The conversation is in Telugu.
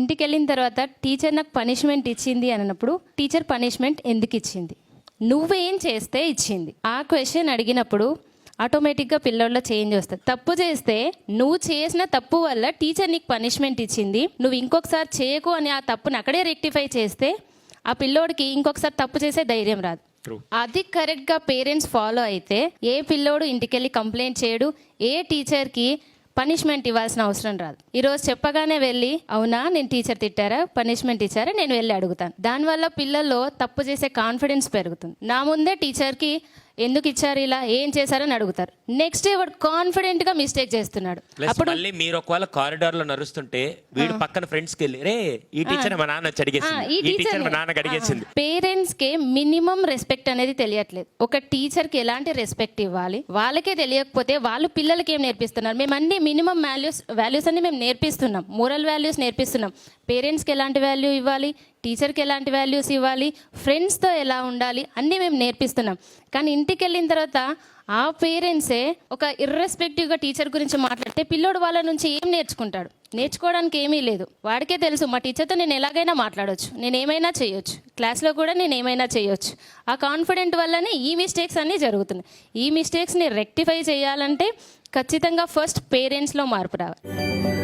ఇంటికి వెళ్ళిన తర్వాత టీచర్ నాకు పనిష్మెంట్ ఇచ్చింది అన్నప్పుడు టీచర్ పనిష్మెంట్ ఎందుకు ఇచ్చింది, నువ్వేం చేస్తే ఇచ్చింది, ఆ క్వశ్చన్ అడిగినప్పుడు ఆటోమేటిక్గా పిల్లోళ్ళలో చేంజ్ వస్తుంది. తప్పు చేస్తే నువ్వు చేసిన తప్పు వల్ల టీచర్ నీకు పనిష్మెంట్ ఇచ్చింది, నువ్వు ఇంకొకసారి చేయకు అని ఆ తప్పుని అక్కడే రెక్టిఫై చేస్తే ఆ పిల్లోడికి ఇంకొకసారి తప్పు చేసే ధైర్యం రాదు. అది కరెక్ట్గా పేరెంట్స్ ఫాలో అయితే ఏ పిల్లోడు ఇంటికెళ్ళి కంప్లైంట్ చేయడు, ఏ టీచర్కి పనిష్మెంట్ ఇవ్వాల్సిన అవసరం రాదు. ఈరోజు చెప్పగానే వెళ్ళి అవునా నేను టీచర్ తిట్టారా పనిష్మెంట్ ఇచ్చారా నేను వెళ్ళి అడుగుతాను. దానివల్ల పిల్లల్లో తప్పు చేసే కాన్ఫిడెన్స్ పెరుగుతుంది. నా ముందే టీచర్కి ఎందుకు ఇచ్చారు ఇలా ఏం చేశారని అడుగుతారు. నెక్స్ట్ డే వాడు కాన్ఫిడెంట్ గా మిస్టేక్ చేస్తున్నాడు. అప్పుడు మళ్ళీ మీరు ఒకవేళ కారిడార్ లో నడుస్తుంటే వీడు పక్కన ఫ్రెండ్స్ కి వెళ్ళి రే ఈ టీచర్ మా నాన్న అడిగేసింది, ఈ టీచర్ మా నాన్నకి అడిగేసింది. పేరెంట్స్ కి మినిమం రెస్పెక్ట్ అనేది తెలియట్లేదు. ఒక టీచర్ కి ఎలాంటి రెస్పెక్ట్ ఇవ్వాలి వాళ్ళకే తెలియకపోతే వాళ్ళు పిల్లలకి ఏం నేర్పిస్తున్నారు. మేము అన్ని మినిమం వాల్యూస్ అన్ని మేము నేర్పిస్తున్నాం, మోరల్ వాల్యూస్ నేర్పిస్తున్నాం. పేరెంట్స్కి ఎలాంటి వాల్యూ ఇవ్వాలి, టీచర్కి ఎలాంటి వాల్యూస్ ఇవ్వాలి, ఫ్రెండ్స్తో ఎలా ఉండాలి అన్నీ మేము నేర్పిస్తున్నాం. కానీ ఇంటికి వెళ్ళిన తర్వాత ఆ పేరెంట్సే ఒక ఇర్రెస్పెక్టివ్గా టీచర్ గురించి మాట్లాడితే పిల్లోడు వాళ్ళ నుంచి ఏం నేర్చుకుంటాడు? నేర్చుకోవడానికి ఏమీ లేదు. వాడికే తెలుసు మా టీచర్తో నేను ఎలాగైనా మాట్లాడవచ్చు, నేను ఏమైనా చేయొచ్చు, క్లాస్లో కూడా నేను ఏమైనా చేయొచ్చు. ఆ కాన్ఫిడెంట్ వల్లనే ఈ మిస్టేక్స్ అన్నీ జరుగుతున్నాయి. ఈ మిస్టేక్స్ని రెక్టిఫై చేయాలంటే ఖచ్చితంగా ఫస్ట్ పేరెంట్స్లో మార్పు రావాలి.